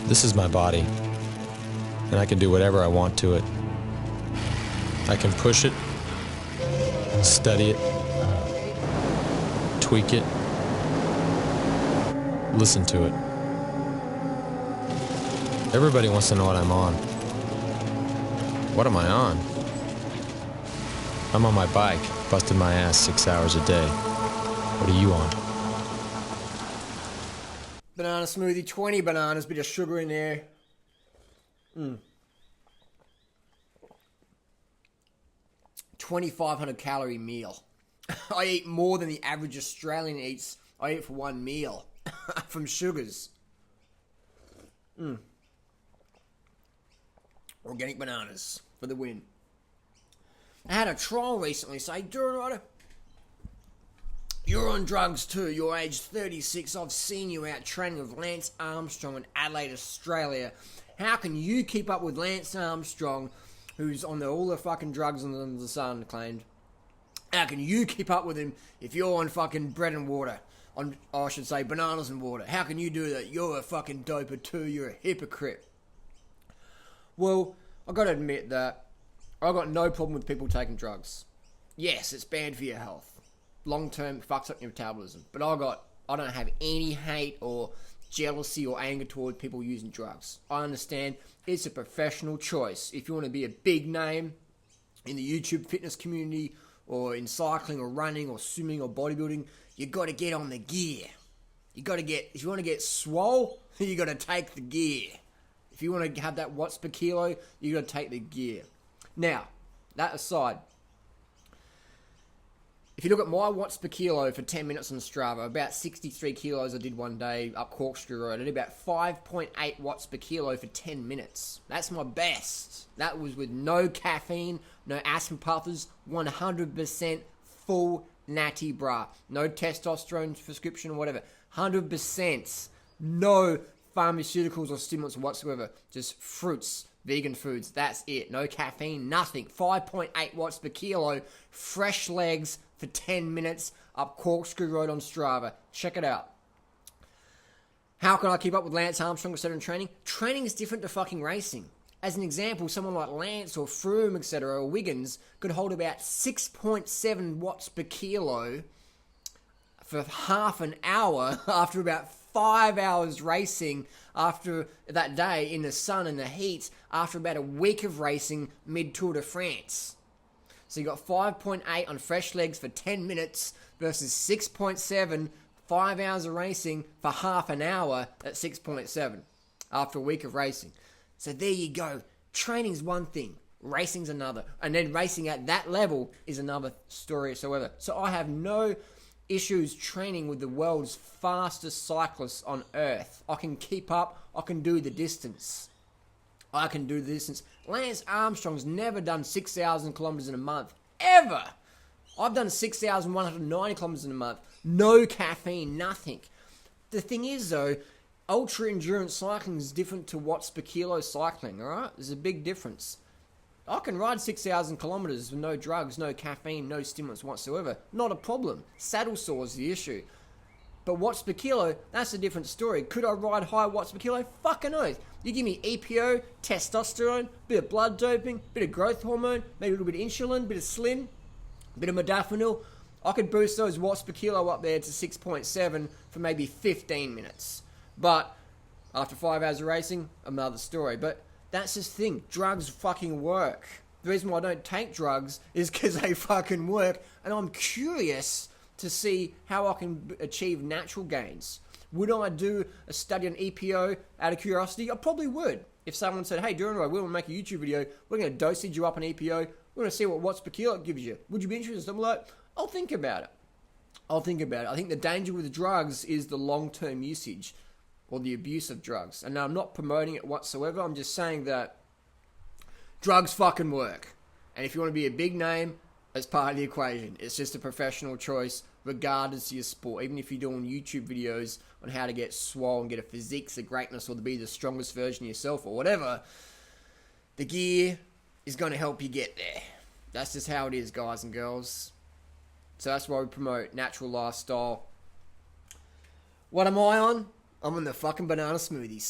This is my body, and I can do whatever I want to it. I can push it, study it, tweak it, listen to it. Everybody wants to know what I'm on. What am I on? I'm on my bike, busting my ass 6 hours a day. What are you on? Banana smoothie, 20 bananas, bit of sugar in there. 2,500 calorie meal. I eat more than the average Australian eats. I eat for one meal from sugars. Organic bananas for the win. I had a trial recently say, Durianrider, you're on drugs too. You're age 36. I've seen you out training with Lance Armstrong in Adelaide, Australia. How can you keep up with Lance Armstrong, who's on all the fucking drugs under the sun, claimed? How can you keep up with him if you're on fucking bread and water? I should say bananas and water. How can you do that? You're a fucking doper too. You're a hypocrite. Well, I got to admit that I got no problem with people taking drugs. Yes, it's bad for your health. Long term, fucks up your metabolism. But I don't have any hate or jealousy or anger toward people using drugs. I understand it's a professional choice. If you want to be a big name in the YouTube fitness community or in cycling or running or swimming or bodybuilding, you got to get on the gear. If you want to get swole, you got to take the gear. If you want to have that watts per kilo, you got to take the gear. Now, that aside, if you look at my watts per kilo for 10 minutes on Strava, about 63 kilos I did one day up Corkscrew Road. I did about 5.8 watts per kilo for 10 minutes. That's my best. That was with no caffeine, no asthma puffers, 100% full natty bra. No testosterone prescription or whatever. 100%. No pharmaceuticals or stimulants whatsoever. Just fruits, vegan foods. That's it. No caffeine, nothing. 5.8 watts per kilo. Fresh legs for 10 minutes up Corkscrew Road on Strava. Check it out. How can I keep up with Lance Armstrong instead of training? Training is different to fucking racing. As an example, someone like Lance or Froome, etc., or Wiggins could hold about 6.7 watts per kilo for half an hour after about 5 hours racing after that day in the sun and the heat after about a week of racing mid-Tour de France. So you got 5.8 on fresh legs for 10 minutes versus 6.7, 5 hours of racing for half an hour at 6.7 after a week of racing. So there you go. Training's one thing, racing's another. And then racing at that level is another story whatsoever. So I have no issues training with the world's fastest cyclists on earth. I can keep up, I can do the distance. Lance Armstrong's never done 6,000 kilometers in a month. Ever! I've done 6,190 kilometers in a month. No caffeine, nothing. The thing is though, ultra endurance cycling is different to watts per kilo cycling, alright? There's a big difference. I can ride 6,000 kilometers with no drugs, no caffeine, no stimulants whatsoever. Not a problem. Saddle sore is the issue. But watts per kilo, that's a different story. Could I ride high watts per kilo? Fucking oath. You give me EPO, testosterone, bit of blood doping, bit of growth hormone, maybe a little bit of insulin, bit of slim, bit of modafinil. I could boost those watts per kilo up there to 6.7 for maybe 15 minutes. But after 5 hours of racing, another story. But that's the thing. Drugs fucking work. The reason why I don't take drugs is because they fucking work. And I'm curious to see how I can achieve natural gains. Would I do a study on EPO out of curiosity? I probably would. If someone said, hey, Durianrider, we want to make a YouTube video. We're going to dosage you up on EPO. We're going to see what watts per kilo it gives you. Would you be interested in something like that? I'll think about it. I think the danger with the drugs is the long-term usage or the abuse of drugs. And I'm not promoting it whatsoever. I'm just saying that drugs fucking work. And if you want to be a big name, that's part of the equation. It's just a professional choice, regardless of your sport. Even if you're doing YouTube videos on how to get swole and get a physique of greatness or to be the strongest version of yourself or whatever, the gear is going to help you get there. That's just how it is, guys and girls. So that's why we promote natural lifestyle. What am I on? I'm on the fucking banana smoothies.